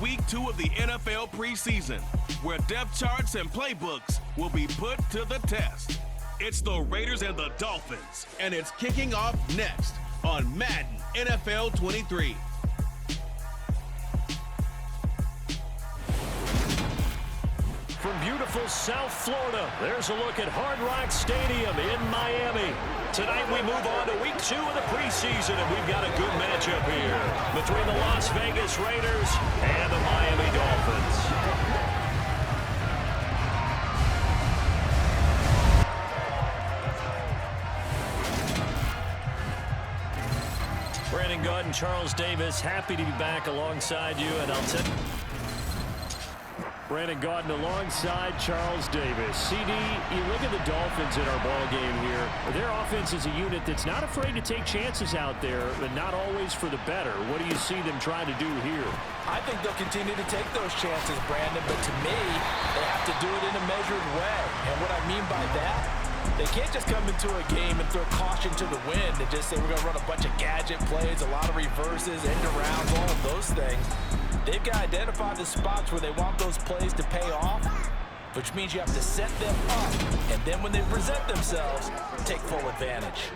Week 2 of the NFL preseason, where depth charts and playbooks will be put to the test. It's the Raiders and the Dolphins, and it's kicking off next on Madden NFL 23. From beautiful South Florida, there's a look at Hard Rock Stadium in Miami. Tonight we move on to Week 2 of the preseason, and we've got a good matchup here between the Las Vegas Raiders and the Miami Dolphins. Brandon Gaudin, Charles Davis, happy to be back alongside you, and I'll tell you. Brandon Gaudin alongside Charles Davis. CD, you look at the Dolphins in our ball game here. Their offense is a unit that's not afraid to take chances out there, but not always for the better. What do you see them trying to do here? I think they'll continue to take those chances, Brandon, but to me, they have to do it in a measured way. And what I mean by that, they can't just come into a game and throw caution to the wind and just say we're going to run a bunch of gadget plays, a lot of reverses, end arounds, all of those things. They've got to identify the spots where they want those plays to pay off, which means you have to set them up, and then when they present themselves, take full advantage.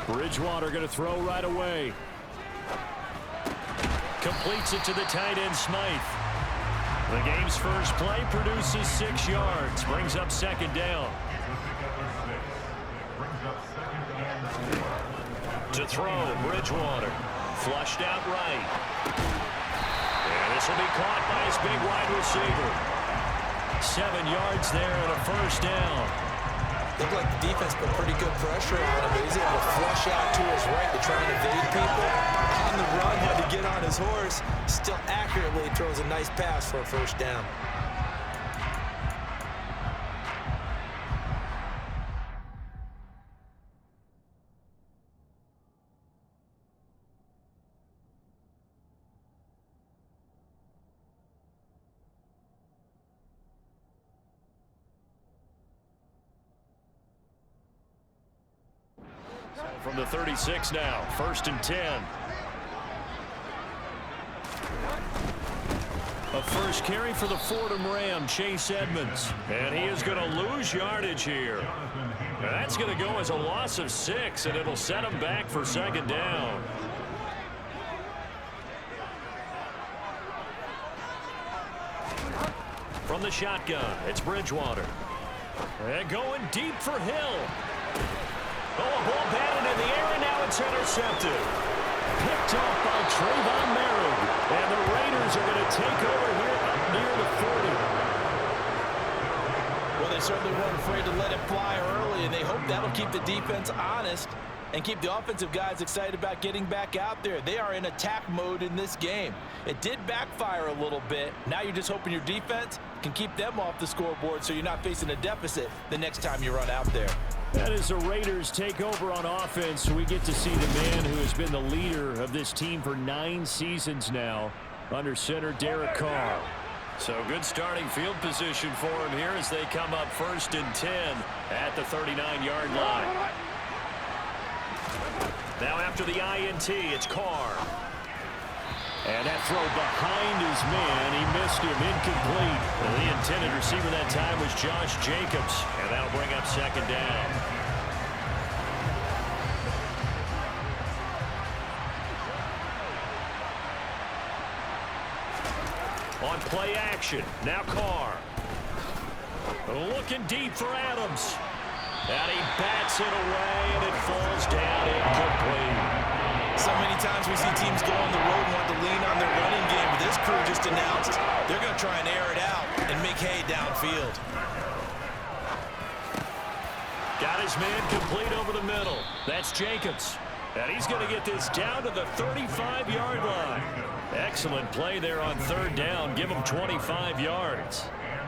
Bridgewater going to throw right away. Completes it to the tight end, Smythe. The game's first play produces 6 yards. Brings up second down. To throw, Bridgewater. Flushed out right. And this will be caught by his big wide receiver. 7 yards there and a first down. Looked like the defense put pretty good pressure on him, but he's able to flush out to his right to try and evade people. On the run, had to get on his horse. Still accurately throws a nice pass for a first down. From the 36 now, 1st and 10. A first carry for the Fordham Ram, Chase Edmonds. And he is going to lose yardage here. And that's going to go as a loss of 6, and it'll set him back for second down. From the shotgun, it's Bridgewater. And going deep for Hill. Oh, a ball batted in the air, and now it's intercepted. Picked off by Trayvon Merritt. And the Raiders are going to take over here up near the 40. Well, they certainly weren't afraid to let it fly early, and they hope that'll keep the defense honest and keep the offensive guys excited about getting back out there. They are in attack mode in this game. It did backfire a little bit. Now you're just hoping your defense can keep them off the scoreboard so you're not facing a deficit the next time you run out there. That is the Raiders take over on offense. We get to see the man who has been the leader of this team for 9 seasons now, under center Derek Carr. So good starting field position for him here as they come up 1st and 10 at the 39-yard line. Now after the INT, it's Carr. And that throw behind his man, he missed him, incomplete. And the intended receiver that time was Josh Jacobs, and that'll bring up second down. On play action, now Carr. Looking deep for Adams. And he bats it away, and it falls down incomplete. So many times we see teams go on the road and want to lean on their running game, but this crew just announced they're going to try and air it out and make hay downfield. Got his man complete over the middle. That's Jacobs. And he's going to get this down to the 35-yard line. Excellent play there on 3rd down. Give him 25 yards.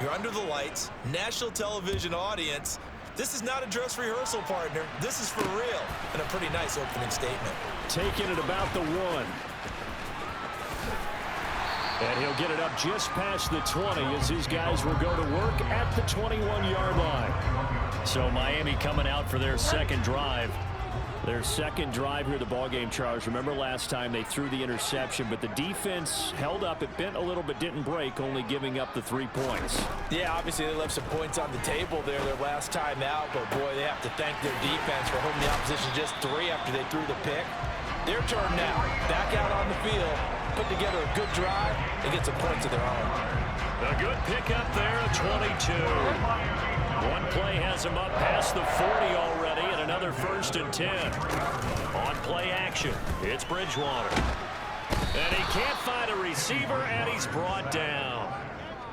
You're under the lights, national television audience. This is not a dress rehearsal, partner. This is for real, and a pretty nice opening statement. Taking it about the 1. And he'll get it up just past the 20 as his guys will go to work at the 21-yard line. So Miami coming out for their second drive. Their second drive here, the ballgame, Charles. Remember last time they threw the interception, but the defense held up. It bent a little but didn't break, only giving up the 3 points. Yeah, obviously they left some points on the table there their last time out, but boy, they have to thank their defense for holding the opposition just 3 after they threw the pick. Their turn now. Back out on the field, put together a good drive, and get some points of their own. A good pickup there, a 22. One play has him up past the 40 already, and another 1st and 10. On play action, it's Bridgewater. And he can't find a receiver, and he's brought down.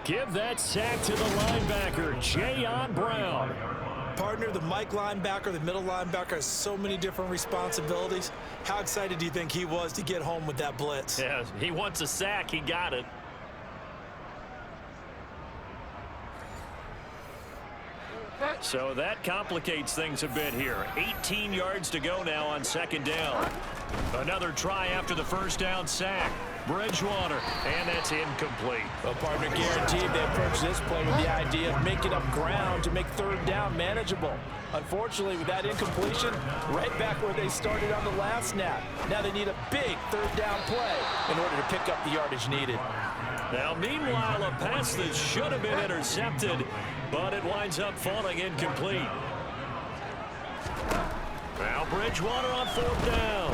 Give that sack to the linebacker, Jayon Brown. Partner, the Mike linebacker, the middle linebacker has so many different responsibilities. How excited do you think he was to get home with that blitz? Yeah, he wants a sack. He got it. So that complicates things a bit here. 18 yards to go now on 2nd down. Another try after the 1st down sack. Bridgewater, and that's incomplete. Well, partner, guaranteed they approach this play with the idea of making up ground to make 3rd down manageable. Unfortunately, with that incompletion, right back where they started on the last snap. Now they need a big 3rd down play in order to pick up the yardage needed. Now, meanwhile, a pass that should have been intercepted, but it winds up falling incomplete. Now Bridgewater on 4th down.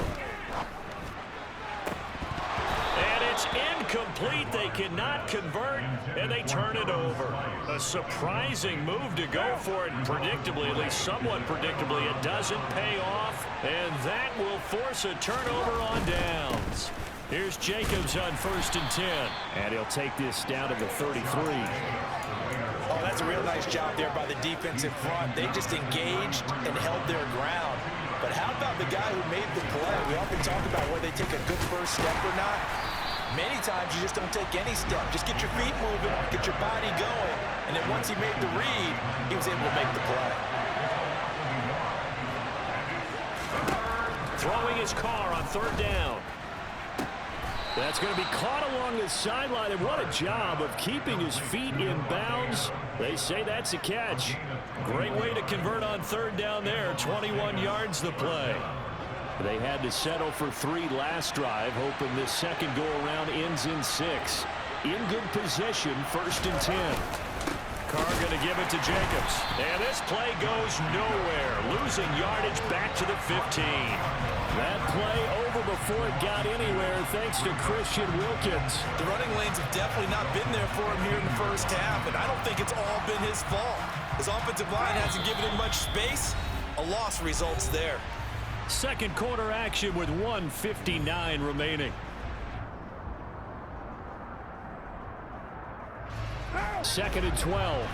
And it's incomplete. They cannot convert, and they turn it over. A surprising move to go for it, and predictably, at least somewhat predictably, it doesn't pay off, and that will force a turnover on downs. Here's Jacobs on 1st and 10, and he'll take this down to the 33. Oh, that's a real nice job there by the defense in front. They just engaged and held their ground. But how about the guy who made the play? We often talk about whether they take a good first step or not. Many times you just don't take any step. Just get your feet moving, get your body going, and then once he made the read, he was able to make the play. Throwing his car on 3rd down. That's going to be caught along the sideline, and what a job of keeping his feet in bounds. They say that's a catch. Great way to convert on 3rd down there. 21 yards the play. They had to settle for 3 last drive, hoping this second go-around ends in 6. In good position, 1st and 10. Carr going to give it to Jacobs. And this play goes nowhere. Losing yardage back to the 15. That play over before it got anywhere thanks to Christian Wilkins. The running lanes have definitely not been there for him here in the first half, and I don't think it's all been his fault. His offensive line hasn't given him much space. A loss results there. Second quarter action with 1:59 remaining. Second and 12.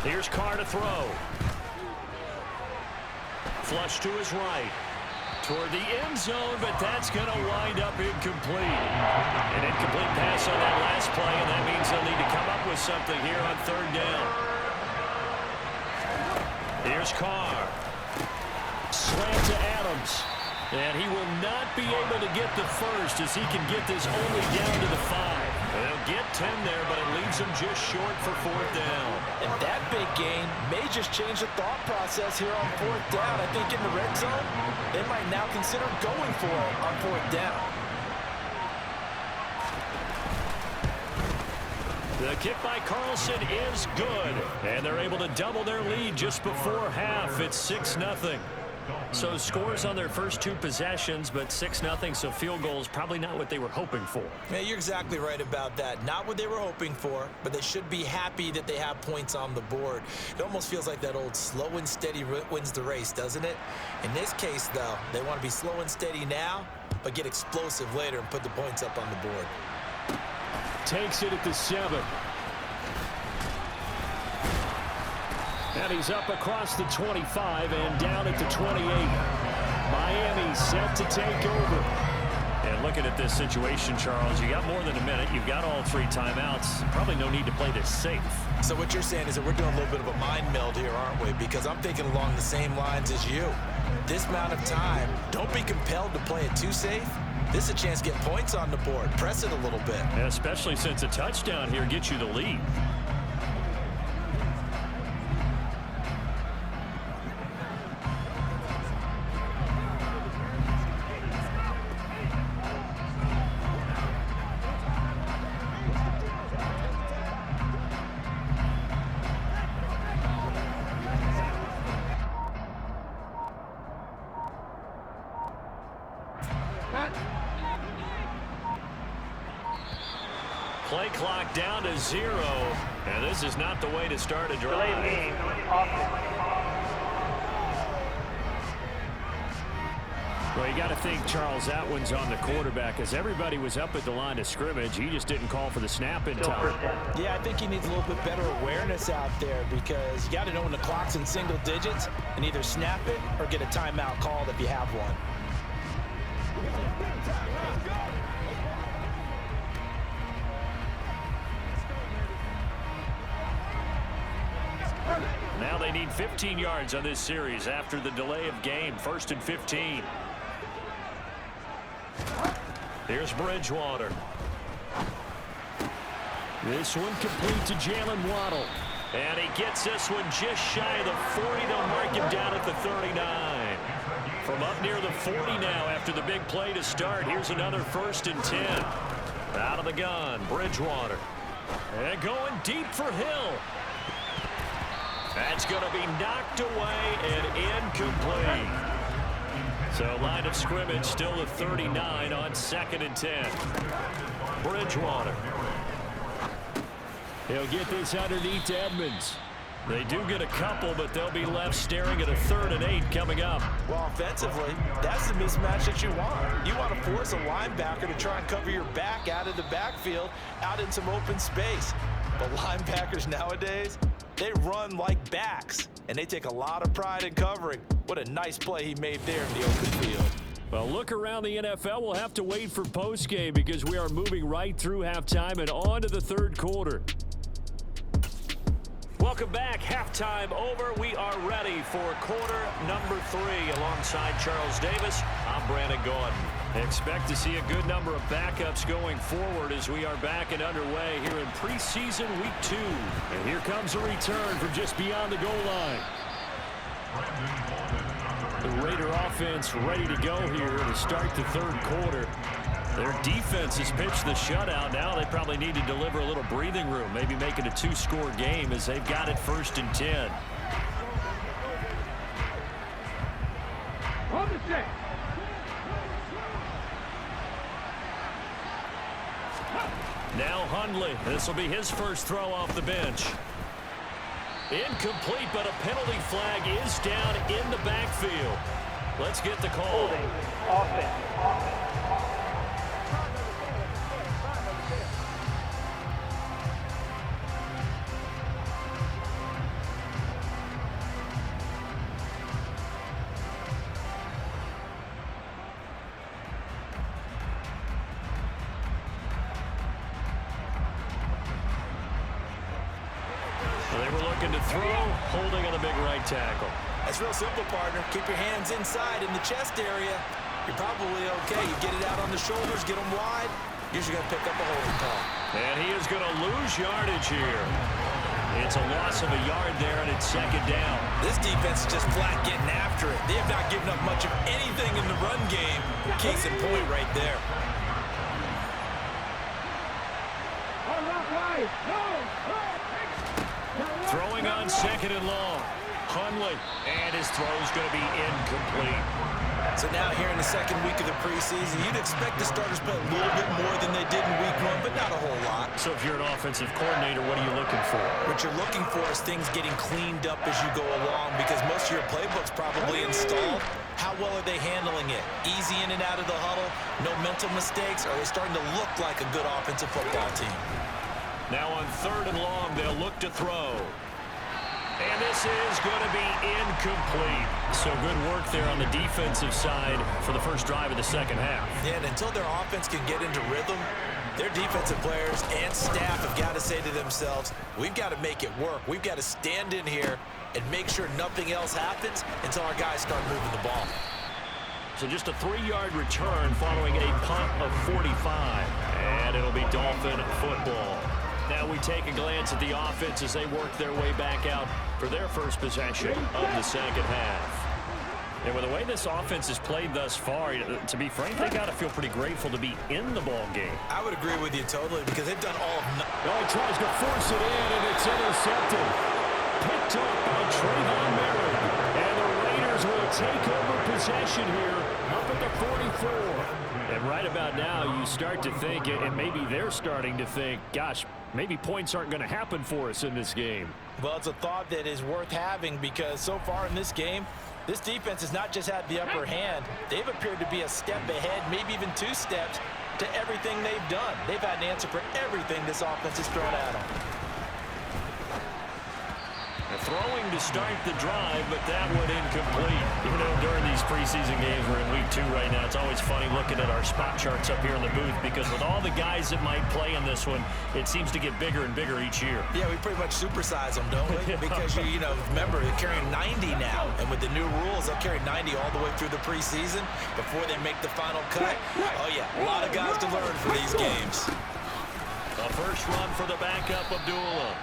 Here's Carr to throw. Flush to his right. Toward the end zone, but that's going to wind up incomplete. An incomplete pass on that last play, and that means they'll need to come up with something here on 3rd down. Here's Carr. Slant to Adams. And he will not be able to get the first as he can get this only down to the 5. They'll get 10 there, but it leaves him just short for 4th down. And that big gain may just change the thought process here on 4th down. I think in the red zone, they might now consider going for it on 4th down. The kick by Carlson is good. And they're able to double their lead just before half. It's 6-0. So scores on their first 2 possessions, but 6-0, so field goals probably not what they were hoping for. Yeah, you're exactly right about that. Not what they were hoping for, but they should be happy that they have points on the board. It almost feels like that old slow and steady wins the race, doesn't it? In this case, though, they want to be slow and steady now, but get explosive later and put the points up on the board. Takes it at the 7. And he's up across the 25 and down at the 28. Miami set to take over. looking at this situation, Charles, you got more than a minute. You've got all 3 timeouts. Probably no need to play this safe. So what you're saying is that we're doing a little bit of a mind meld here, aren't we? Because I'm thinking along the same lines as you. This amount of time, don't be compelled to play it too safe. This is a chance to get points on the board. Press it a little bit. Yeah, especially since a touchdown here gets you the lead. Play clock down to 0, and this is not the way to start a drive. Well, you got to think, Charles, that one's on the quarterback, as everybody was up at the line of scrimmage. He just didn't call for the snap in time. Yeah, I think he needs a little bit better awareness out there, because you got to know when the clock's in single digits and either snap it or get a timeout called if you have one. Now they need 15 yards on this series after the delay of game. 1st and 15. Here's Bridgewater. This one complete to Jalen Waddle. And he gets this one just shy of the 40. They'll mark him down at the 39. From up near the 40 now after the big play to start. Here's another 1st and 10. Out of the gun, Bridgewater. And going deep for Hill. That's going to be knocked away and incomplete. So line of scrimmage still at 39 on 2nd and 10. Bridgewater. He'll get this underneath to Edmonds. They do get a couple, but they'll be left staring at a 3rd and 8 coming up. Well, offensively, that's the mismatch that you want. You want to force a linebacker to try and cover your back out of the backfield, out in some open space. But linebackers nowadays, they run like backs, and they take a lot of pride in covering. What a nice play he made there in the open field. Well, look around the NFL. We'll have to wait for postgame because we are moving right through halftime and on to the 3rd quarter. Welcome back. Halftime over. We are ready for quarter number 3. Alongside Charles Davis, I'm Brandon Gordon. Expect to see a good number of backups going forward as we are back and underway here in preseason week 2. And here comes a return from just beyond the goal line. The Raider offense ready to go here to start the 3rd quarter. Their defense has pitched the shutout. Now they probably need to deliver a little breathing room, maybe make it a 2-score game as they've got it 1st and 10. Now Hundley. This will be his first throw off the bench. Incomplete, but a penalty flag is down in the backfield. Let's get the call. Holding. Offense. To throw, holding on the big right tackle. That's real simple, partner. Keep your hands inside in the chest area. You're probably okay. You get it out on the shoulders, get them wide. You're just going to pick up a holding call. And he is going to lose yardage here. It's a loss of a yard there, and it's 2nd down. This defense is just flat getting after it. They have not given up much of anything in the run game. Case in point right there. Throwing on 2nd and long. Hundley, and his throw is going to be incomplete. So now here in the 2nd week of the preseason, you'd expect the starters to play a little bit more than they did in week 1, but not a whole lot. So if you're an offensive coordinator, what are you looking for? What you're looking for is things getting cleaned up as you go along, because most of your playbook's probably installed. How well are they handling it? Easy in and out of the huddle? No mental mistakes? Are they starting to look like a good offensive football team? Now on 3rd and long, they'll look to throw. And this is going to be incomplete. So good work there on the defensive side for the first drive of the second half. Yeah, and until their offense can get into rhythm, their defensive players and staff have got to say to themselves, we've got to make it work. We've got to stand in here and make sure nothing else happens until our guys start moving the ball. So just a 3-yard return following a punt of 45. And it'll be Dolphin football. Now we take a glance at the offense as they work their way back out for their first possession of the second half. And with the way this offense has played thus far, to be frank, they got to feel pretty grateful to be in the ball game. I would agree with you totally because they've done all of he tries to force it in, and it's intercepted. Picked up by Trayvon Merritt. And the Raiders will take over possession here up at the 44. And right about now, you start to think, and maybe they're starting to think, gosh, maybe points aren't going to happen for us in this game. Well, it's a thought that is worth having because so far in this game, this defense has not just had the upper hand. They've appeared to be a step ahead, maybe even 2 steps to everything they've done. They've had an answer for everything this offense has thrown at them. Throwing to start the drive, but that one incomplete. You know, during these preseason games, we're in week 2 right now. It's always funny looking at our spot charts up here in the booth because with all the guys that might play in this one, it seems to get bigger and bigger each year. Yeah, we pretty much supersize them, don't we? Because, you know, remember, they're carrying 90 now. And with the new rules, they'll carry 90 all the way through the preseason before they make the final cut. Oh, yeah, a lot of guys to learn for these games. The first run for the backup, Abdullah.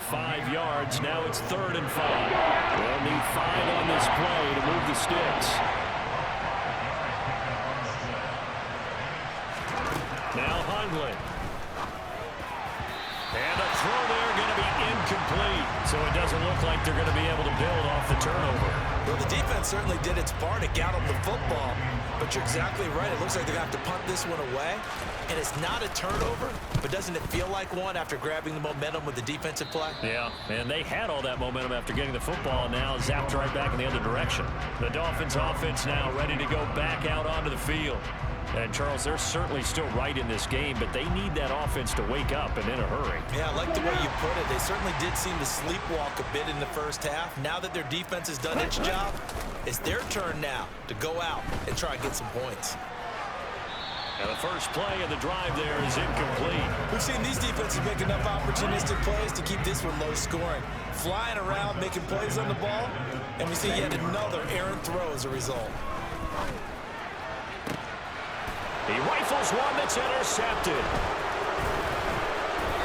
5 yards. Now it's 3rd and 5. They'll need 5 on this play to move the sticks. Now Hundley. And a throw there going to be incomplete. So it doesn't look like they're going to be able to build off the turnover. Well, the defense certainly did its part to get them the football. But you're exactly right. It looks like they're going to have to punt this one away. And it's not a turnover, but doesn't it feel like one after grabbing the momentum with the defensive play? Yeah, and they had all that momentum after getting the football, and now zapped right back in the other direction. The Dolphins offense now ready to go back out onto the field. And, Charles, they're certainly still right in this game, but they need that offense to wake up and in a hurry. Yeah, I like the way you put it. They certainly did seem to sleepwalk a bit in the first half. Now that their defense has done its job, it's their turn now to go out and try and get some points. And the first play of the drive there is incomplete. We've seen these defenses make enough opportunistic plays to keep this one low scoring. Flying around, making plays on the ball, and we see yet another errant throw as a result. He rifles one that's intercepted.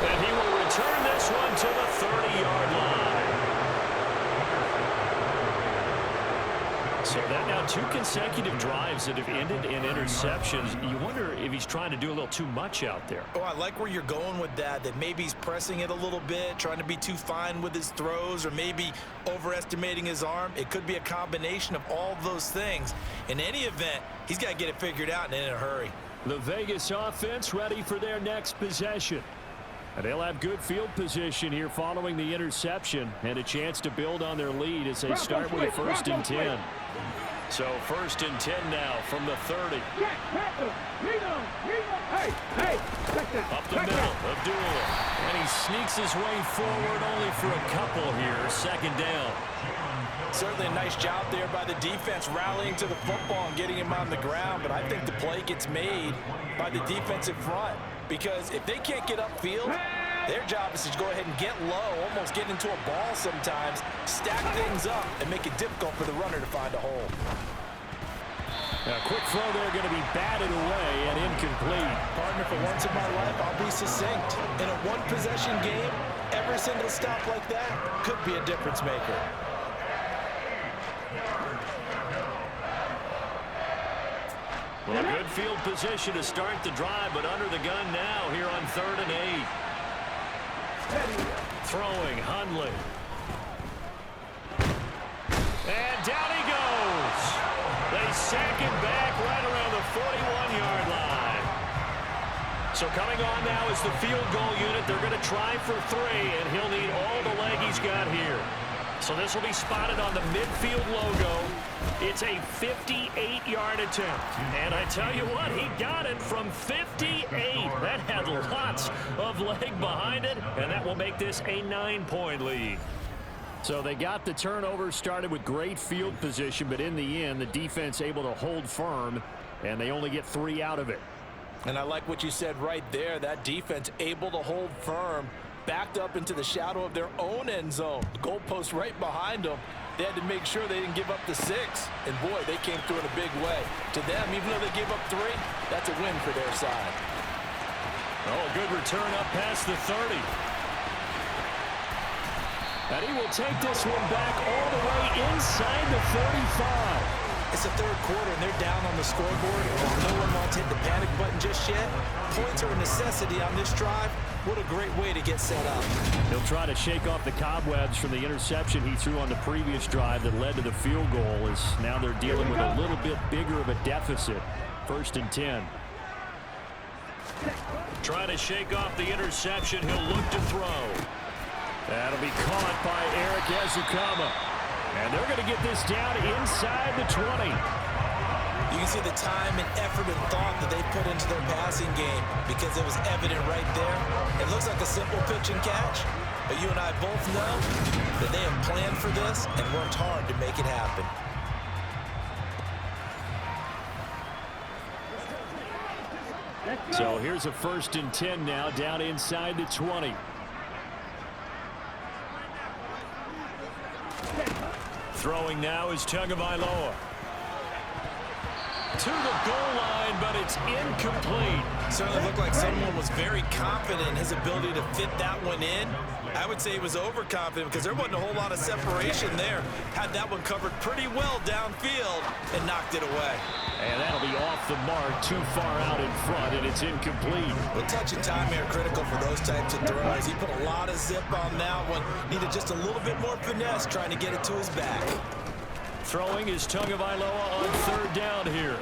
And he will return this one to the 30-yard line. So that now 2 consecutive drives that have ended in interceptions. You wonder if he's trying to do a little too much out there. Oh, I like where you're going with that maybe he's pressing it a little bit, trying to be too fine with his throws, or maybe overestimating his arm. It could be a combination of all those things. In any event, he's got to get it figured out and in a hurry. The Vegas offense ready for their next possession. And they'll have good field position here following the interception and a chance to build on their lead as they start with a 1st and 10. So 1st and 10 now from the 30. Up the middle, Abdullah. And he sneaks his way forward only for a couple here. 2nd down. Certainly a nice job there by the defense rallying to the football and getting him on the ground. But I think the play gets made by the defensive front. Because if they can't get upfield, their job is to go ahead and get low, almost get into a ball sometimes, stack things up, and make it difficult for the runner to find a hole. A quick throw there going to be batted away and incomplete. Partner, for once in my life, I'll be succinct. In a one-possession game, every single stop like that could be a difference maker. Well, a good field position to start the drive, but under the gun now here on 3rd and 8. Throwing, Hundley. And down he goes. They sack it back right around the 41-yard line. So coming on now is the field goal unit. They're going to try for 3, and he'll need all the leg he's got here. So this will be spotted on the midfield logo. It's a 58-yard attempt. And I tell you what, he got it from 58. That had lots of leg behind it, and that will make this a 9-point lead. So they got the turnover started with great field position, but in the end, the defense able to hold firm, and they only get 3 out of it. And I like what you said right there. That defense able to hold firm, backed up into the shadow of their own end zone. The goalpost right behind them. They had to make sure they didn't give up the 6. And, boy, they came through in a big way. To them, even though they gave up 3, that's a win for their side. Oh, good return up past the 30. And he will take this one back all the way inside the 35. It's the third quarter, and they're down on the scoreboard. No one wants to hit the panic button just yet. Points are a necessity on this drive. What a great way to get set up. He'll try to shake off the cobwebs from the interception he threw on the previous drive that led to the field goal, as now they're dealing with a little bit bigger of a deficit. 1st and 10. Trying to shake off the interception. He'll look to throw. That'll be caught by Eric Ezukama. And they're going to get this down inside the 20. You can see the time and effort and thought that they put into their passing game because it was evident right there. It looks like a simple pitch and catch, but you and I both know that they have planned for this and worked hard to make it happen. So here's a 1st and 10 now, down inside the 20. Throwing now is Tagovailoa. To the goal line, but it's incomplete. Certainly looked like someone was very confident in his ability to fit that one in. I would say he was overconfident because there wasn't a whole lot of separation there. Had that one covered pretty well downfield and knocked it away. And that'll be off the mark, too far out in front, and it's incomplete. Well, touch and time are critical for those types of throws. He put a lot of zip on that one. Needed just a little bit more finesse trying to get it to his back. Throwing is Tagovailoa on 3rd down here.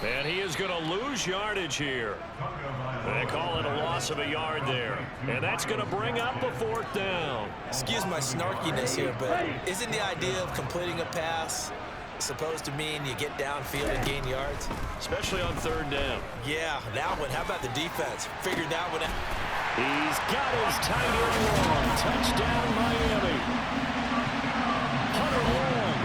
And he is going to lose yardage here. They call it a loss of a yard there. And that's going to bring up a 4th down. Excuse my snarkiness here, but isn't the idea of completing a pass supposed to mean you get downfield and gain yards? Especially on 3rd down. Yeah, that one. How about the defense? Figured that one out. He's got his tight end long. Touchdown, Miami. Hunter Long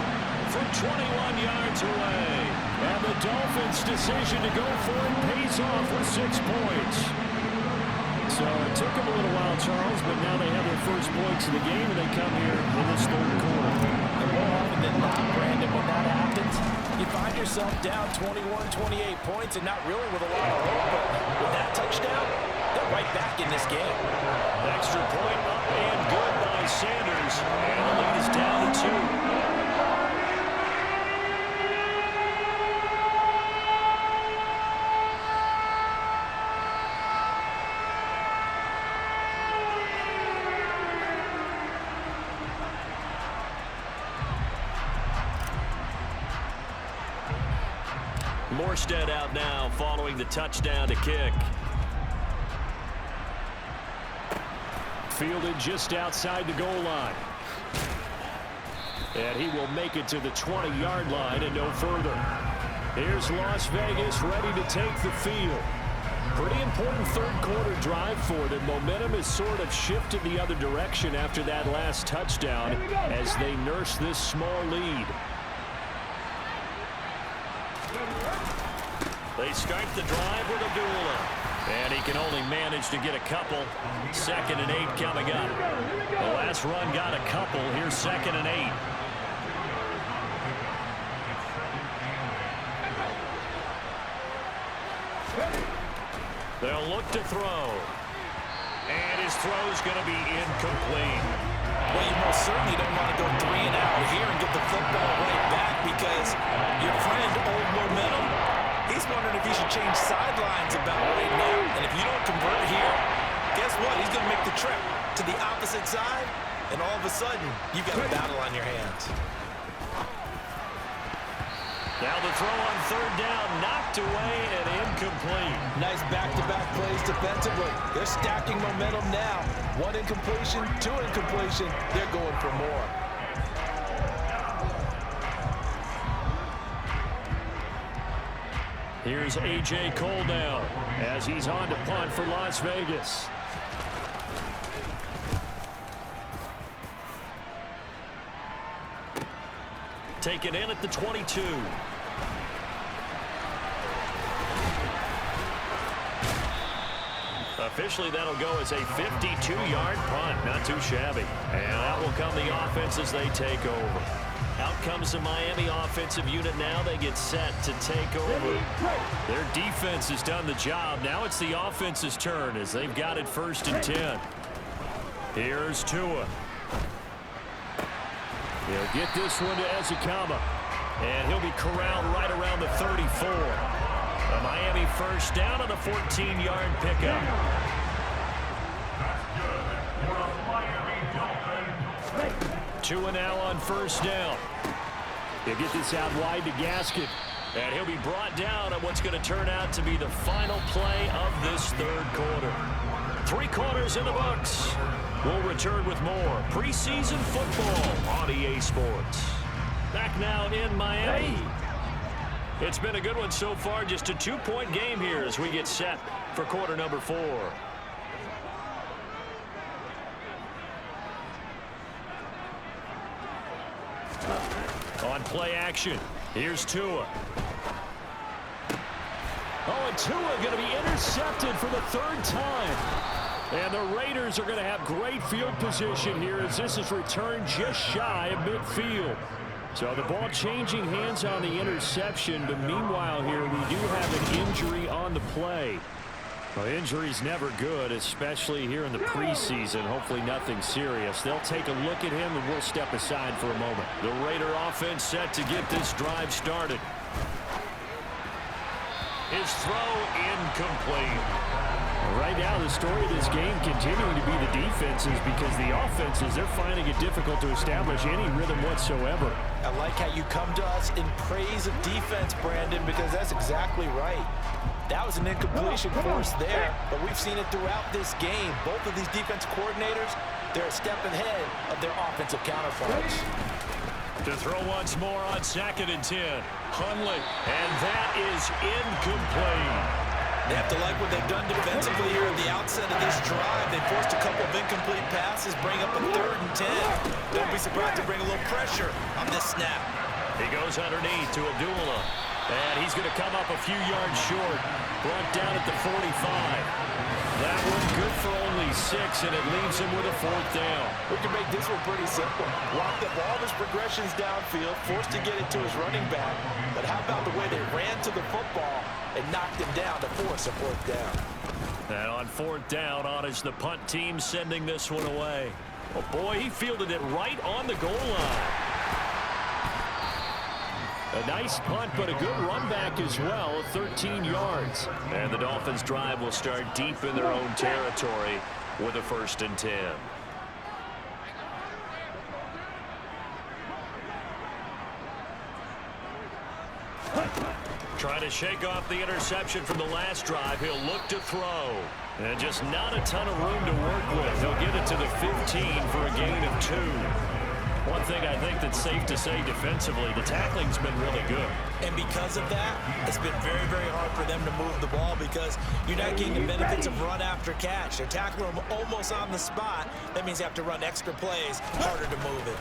from 21 yards away. And the Dolphins' decision to go for it pays off with 6 points. So it took them a little while, Charles, but now they have their first points of the game, and they come here in this 3rd quarter. And more often than not, Brandon, when that happens, you find yourself down 21, 28 points and not really with a lot of hope. But with that touchdown, they're right back in this game. Extra point up and good by Sanders. And the lead is down to 2. Morstead out now following the touchdown to kick. Fielded just outside the goal line. And he will make it to the 20-yard line and no further. Here's Las Vegas ready to take the field. Pretty important 3rd quarter drive for them. Momentum has sort of shifted the other direction after that last touchdown as they nurse this small lead. They start the drive with Abdullah. And he can only manage to get a couple. 2nd and 8 coming up. The last run got a couple. Here's 2nd and 8. They'll look to throw. And his throw's going to be incomplete. Well, you most certainly don't want to go 3 and out here and get the football right back because your friend, Old Momentum, he's wondering if he should change sidelines about right now. And if you don't convert here, guess what? He's going to make the trip to the opposite side, and all of a sudden, you've got a battle on your hands. Now the throw on 3rd down, knocked away and incomplete. Nice back-to-back plays defensively. They're stacking momentum now. 1 incompletion, 2 incompletion. They're going for more. Here's A.J. Cole now as he's on to punt for Las Vegas. taken in at the 22. Officially, that'll go as a 52-yard punt. Not too shabby. And out will come the offense as they take over. Out comes the Miami offensive unit now. They get set to take over. Their defense has done the job. Now it's the offense's turn as they've got it 1st and 10. Here's Tua. He'll get this one to Ezekama. And he'll be corralled right around the 34. A Miami first down on a 14-yard pickup. Tua now on 1st down. He'll get this out wide to Gaskin. And he'll be brought down on what's going to turn out to be the final play of this 3rd quarter. 3 quarters in the books. We'll return with more preseason football on EA Sports. Back now in Miami. It's been a good one so far. Just a 2-point game here as we get set for quarter number 4. On play action, here's Tua. Oh, and Tua going to be intercepted for the 3rd time. And the Raiders are going to have great field position here as this is returned just shy of midfield. So the ball changing hands on the interception, but meanwhile here we do have an injury on the play. Well, injury's never good, especially here in the preseason. Hopefully nothing serious. They'll take a look at him and we'll step aside for a moment. The Raider offense set to get this drive started. His throw incomplete. Right now, the story of this game continuing to be the defenses because the offenses, they're finding it difficult to establish any rhythm whatsoever. I like how you come to us in praise of defense, Brandon, because that's exactly right. That was an incompletion force there, but we've seen it throughout this game. Both of these defense coordinators, they're a step ahead of their offensive counterparts. To throw once more on 2nd and 10. Hundley, and that is incomplete. They have to like what they've done defensively here at the outset of this drive. They forced a couple of incomplete passes, bring up a 3rd and 10. Don't be surprised to bring a little pressure on this snap. He goes underneath to Abdullah. And he's going to come up a few yards short. Brought down at the 45. That one good for only 6, and it leaves him with a 4th down. We can make this one pretty simple. Locked up all of his progressions downfield, forced to get it to his running back. But how about the way they ran to the football and knocked him down to force a 4th down? And on 4th down, on is the punt team sending this one away. Oh, boy, he fielded it right on the goal line. A nice punt, but a good run back as well, 13 yards. And the Dolphins' drive will start deep in their own territory with a 1st and 10. Trying to shake off the interception from the last drive. He'll look to throw. And just not a ton of room to work with. He'll get it to the 15 for a gain of 2. One thing I think that's safe to say defensively, the tackling's been really good. And because of that, it's been very, very hard for them to move the ball because you're not getting the benefits of run after catch. They're tackling them almost on the spot. That means they have to run extra plays, harder to move it.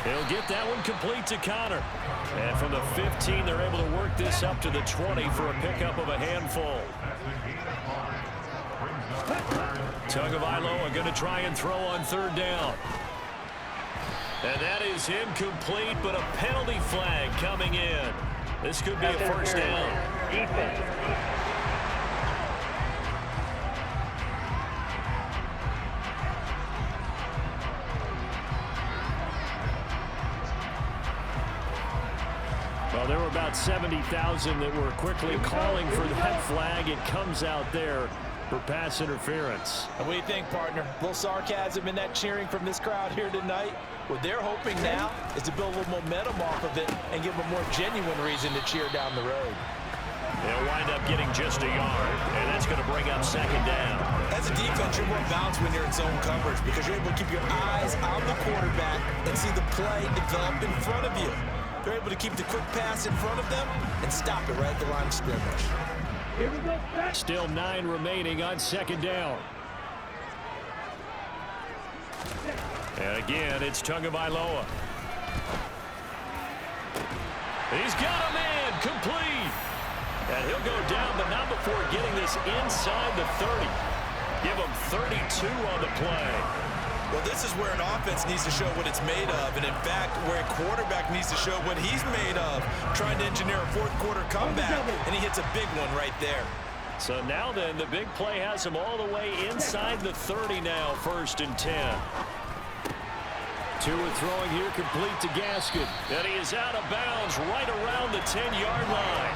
He'll get that one complete to Connor. And from the 15, they're able to work this up to the 20 for a pickup of a handful. Tagovailoa going to try and throw on 3rd down. And that is incomplete, but a penalty flag coming in. This could be a 1st down. Defense. Well, there were about 70,000 that were quickly calling for that flag. It comes out there for pass interference. And what do you think, partner? A little sarcasm in that cheering from this crowd here tonight. What they're hoping now is to build a little momentum off of it and give them a more genuine reason to cheer down the road. They'll wind up getting just a yard, and that's going to bring up 2nd down. As a defense, you're more balanced when you're in zone coverage because you're able to keep your eyes on the quarterback and see the play develop in front of you. They're able to keep the quick pass in front of them and stop it right at the line of scrimmage. Still 9 remaining on 2nd down. And again, it's Tagovailoa. He's got a man complete. And he'll go down, but not before getting this inside the 30. Give him 32 on the play. Well, this is where an offense needs to show what it's made of, and in fact, where a quarterback needs to show what he's made of, trying to engineer a fourth-quarter comeback, and he hits a big one right there. So now then, the big play has him all the way inside the 30 now, 1st and 10. Tua throwing here, complete to Gaskin. And he is out of bounds right around the 10-yard line.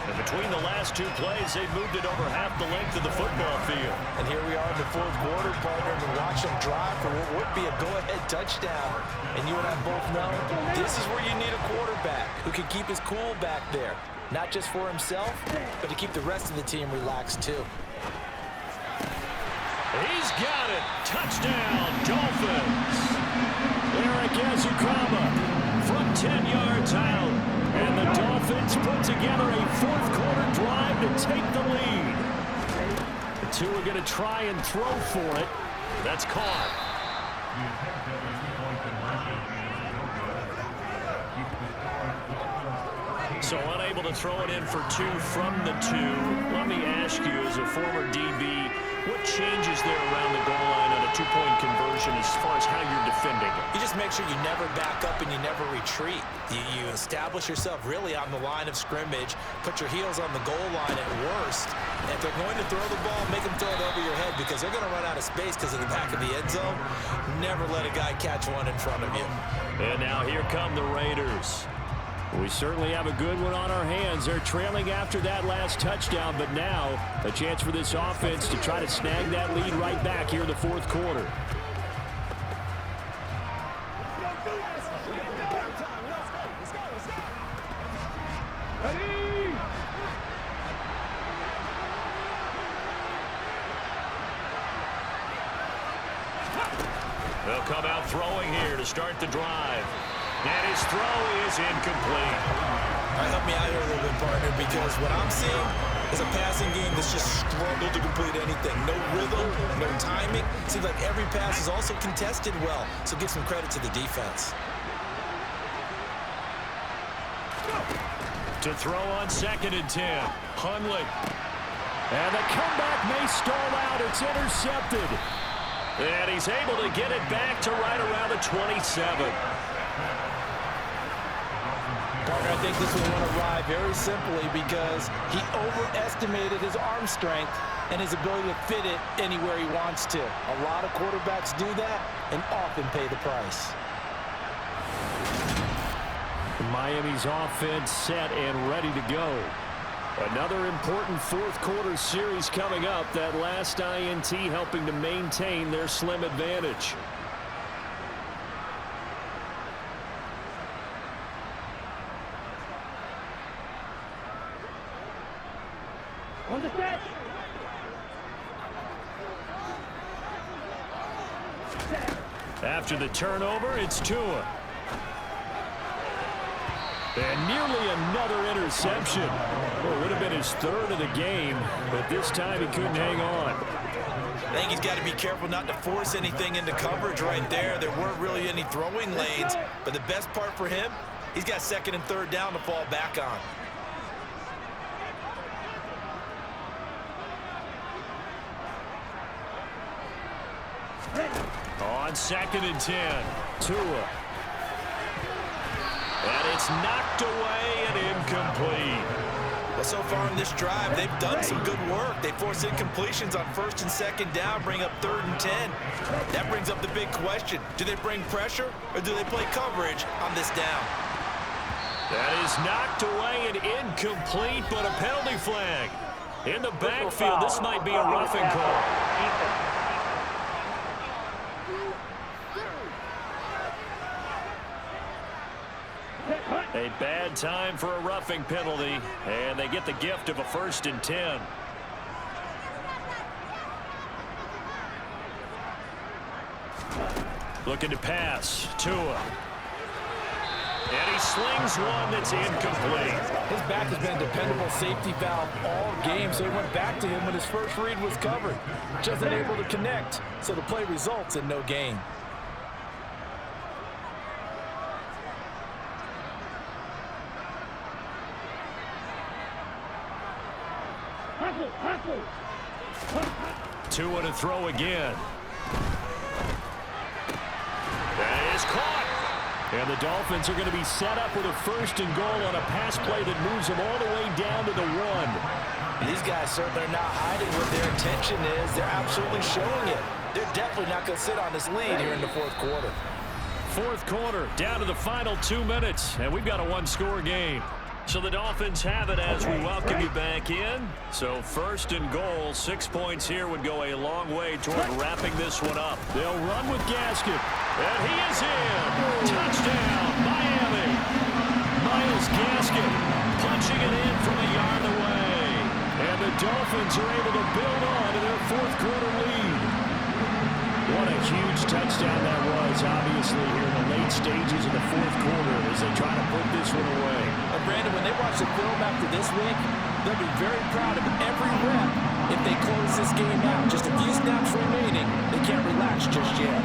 And between the last 2 plays, they've moved it over half the length of the football field. And here we are in the 4th quarter, partner, and watch them drive for what would be a go-ahead touchdown. And you and I both know this is where you need a quarterback who can keep his cool back there. Not just for himself, but to keep the rest of the team relaxed, too. He's got it. Touchdown, Dolphins. Eric Ezukama from 10 yards out. And the Dolphins put together a 4th-quarter drive to take the lead. The two are going to try and throw for it. That's caught. So unable to throw it in for 2 from the 2. Let me ask you, as a former DB, what changes there around the goal line on a 2-point conversion as far as how you're defending it? You just make sure you never back up and you never retreat. You establish yourself really on the line of scrimmage, put your heels on the goal line at worst. And if they're going to throw the ball, make them throw it over your head because they're going to run out of space because of the back of the end zone. Never let a guy catch one in front of you. And now here come the Raiders. We certainly have a good one on our hands. They're trailing after that last touchdown, but now a chance for this offense to try to snag that lead right back here in the 4th quarter. They'll come out throwing here to start the drive. And his throw is incomplete. All right, help me out here a little bit, partner, because what I'm seeing is a passing game that's just struggled to complete anything. No rhythm, no timing. Seems like every pass is also contested well, so give some credit to the defense. To throw on 2nd and 10. Hundley. And the comeback may stall out. It's intercepted. And he's able to get it back to right around the 27. Parker, I think this one went awry very simply because he overestimated his arm strength and his ability to fit it anywhere he wants to. A lot of quarterbacks do that and often pay the price. Miami's offense set and ready to go. Another important 4th-quarter series coming up. That last INT helping to maintain their slim advantage. On the set. After the turnover, it's Tua. And nearly another interception. Well, it would have been his 3rd of the game, but this time he couldn't hang on. I think he's got to be careful not to force anything into coverage right there. There weren't really any throwing lanes, but the best part for him, he's got 2nd and 3rd down to fall back on. On 2nd and 10, Tua. And it's knocked away and incomplete. Well, so far in this drive, they've done some good work. They force incompletions on 1st and 2nd down, bring up 3rd and 10. That brings up the big question. Do they bring pressure or do they play coverage on this down? That is knocked away and incomplete, but a penalty flag. In the backfield, this might be a roughing call. A bad time for a roughing penalty, and they get the gift of a 1st and 10. Looking to pass, Tua. And he slings one that's incomplete. His back has been a dependable safety valve all game, so he went back to him when his first read was covered. Just unable to connect, so the play results in no gain. Two and a throw again. That is caught. And the Dolphins are going to be set up with a 1st and goal on a pass play that moves them all the way down to the 1. These guys certainly are not hiding what their intention is. They're absolutely showing it. They're definitely not going to sit on this lead here in the 4th quarter. 4th quarter, down to the final 2 minutes, and we've got a 1-score game. So the Dolphins have it as we welcome you back in. So 1st and goal, 6 points here would go a long way toward wrapping this one up. They'll run with Gaskin, and he is in. Touchdown, Miami. Myles Gaskin punching it in from a yard away. And the Dolphins are able to build on to their 4th quarter lead. What a huge touchdown that was, obviously, here in the late stages of the 4th quarter as they try to put this one away. Brandon, when they watch the film after this week, they'll be very proud of every rep if they close this game out. Just a few snaps remaining. They can't relax just yet.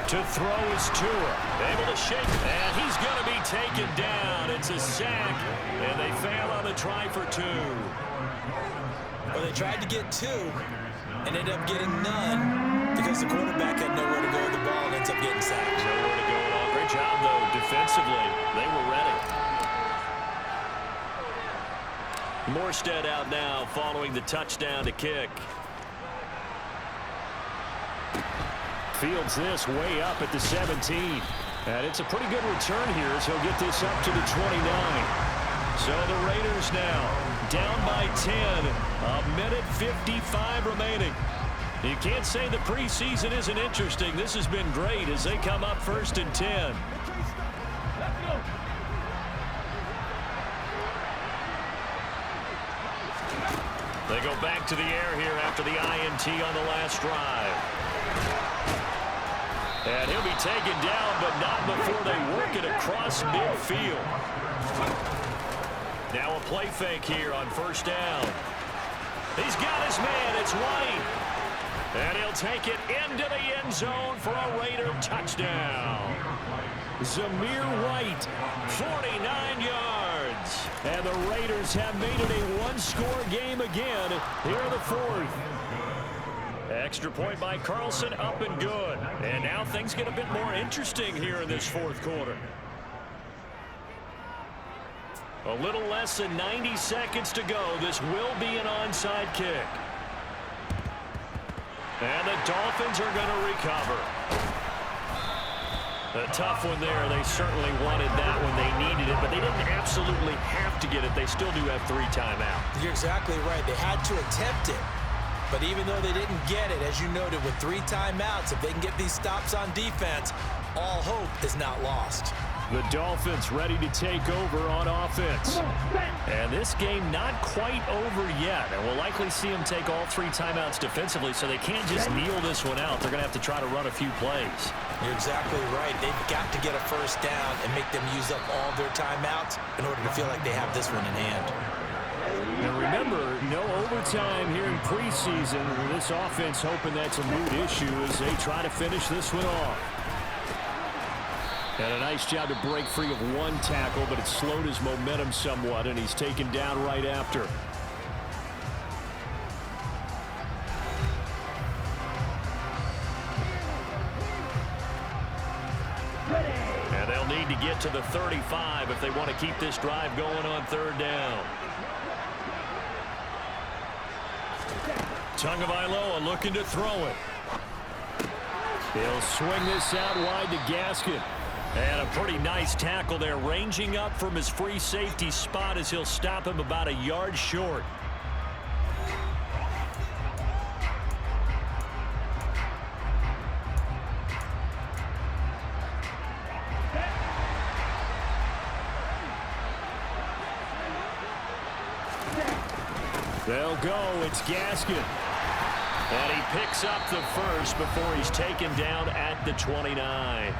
To throw is Tua. Able to shake, and he's going to be taken down. It's a sack, and they fail on the try for 2. Well, they tried to get 2 and ended up getting none because the quarterback had nowhere to go with the ball and ends up getting sacked. Nowhere to go at all. Great job, though, defensively. They were ready. Morstead out now following the touchdown to kick. Fields this way up at the 17. And it's a pretty good return here as he'll get this up to the 29. So the Raiders now down by 10. A minute 55 remaining. You can't say the preseason isn't interesting. This has been great as they come up 1st and 10. They go back to the air here after the INT on the last drive. And he'll be taken down, but not before they work it across midfield. Now a play fake here on 1st down. He's got his man. It's White. And he'll take it into the end zone for a Raider touchdown. Zamir White, 49 yards. And the Raiders have made it a 1-score game again here in the 4th. Extra point by Carlson, up and good. And now things get a bit more interesting here in this 4th quarter. A little less than 90 seconds to go. This will be an onside kick. And the Dolphins are going to recover. A tough one there. They certainly wanted that when they needed it, but they didn't absolutely have to get it. They still do have 3 timeouts. You're exactly right. They had to attempt it. But even though they didn't get it, as you noted, with 3 timeouts, if they can get these stops on defense, all hope is not lost. The Dolphins ready to take over on offense. And this game not quite over yet. And we'll likely see them take all 3 timeouts defensively, so they can't just kneel this one out. They're going to have to try to run a few plays. You're exactly right. They've got to get a 1st down and make them use up all their timeouts in order to feel like they have this one in hand. And remember, no overtime here in preseason. This offense hoping that's a mood issue as they try to finish this one off. And a nice job to break free of 1 tackle, but it slowed his momentum somewhat, and he's taken down right after. And they'll need to get to the 35 if they want to keep this drive going on 3rd down. Tagovailoa looking to throw it. He'll swing this out wide to Gaskin. And a pretty nice tackle there, ranging up from his free safety spot as he'll stop him about a yard short. They'll go. It's Gaskin. And he picks up the 1st before he's taken down at the 29.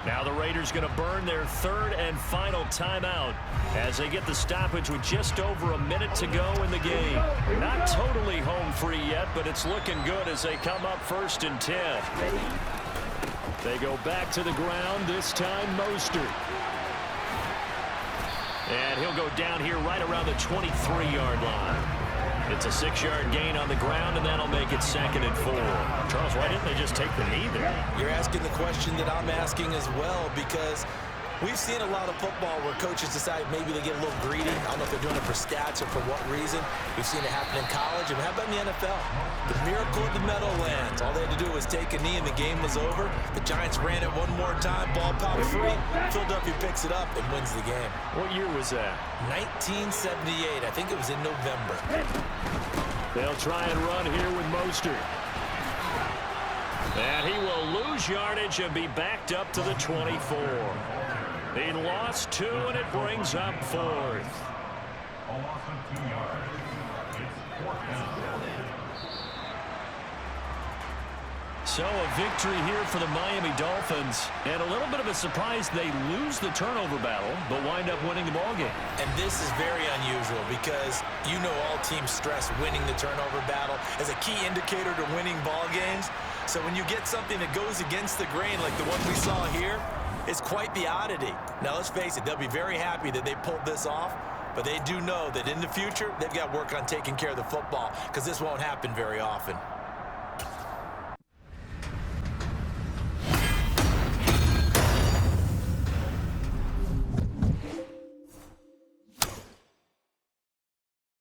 Now the Raiders going to burn their third and final timeout as they get the stoppage with just over a minute to go in the game. Not totally home free yet, but it's looking good as they come up 1st and 10. They go back to the ground, this time Mostert. And he'll go down here right around the 23-yard line. It's a 6-yard gain on the ground, and that'll make it 2nd and 4. Charles, why didn't they just take the knee there? You're asking the question that I'm asking as well, because we've seen a lot of football where coaches decide maybe they get a little greedy. I don't know if they're doing it for stats or for what reason. We've seen it happen in college. And how about in the NFL? The miracle of the Meadowlands. All they had to do was take a knee, and the game was over. The Giants ran it one more time. Ball popped free. Philadelphia picks it up and wins the game. What year was that? 1978. I think it was in November. They'll try and run here with Mostert. And he will lose yardage and be backed up to the 24. He lost 2, and it brings up 4th. So a victory here for the Miami Dolphins, and a little bit of a surprise they lose the turnover battle, but wind up winning the ballgame. And this is very unusual because you know all teams stress winning the turnover battle as a key indicator to winning ball games. So when you get something that goes against the grain like the one we saw here, it's quite the oddity. Now let's face it, they'll be very happy that they pulled this off, but they do know that in the future they've got to work on taking care of the football because this won't happen very often.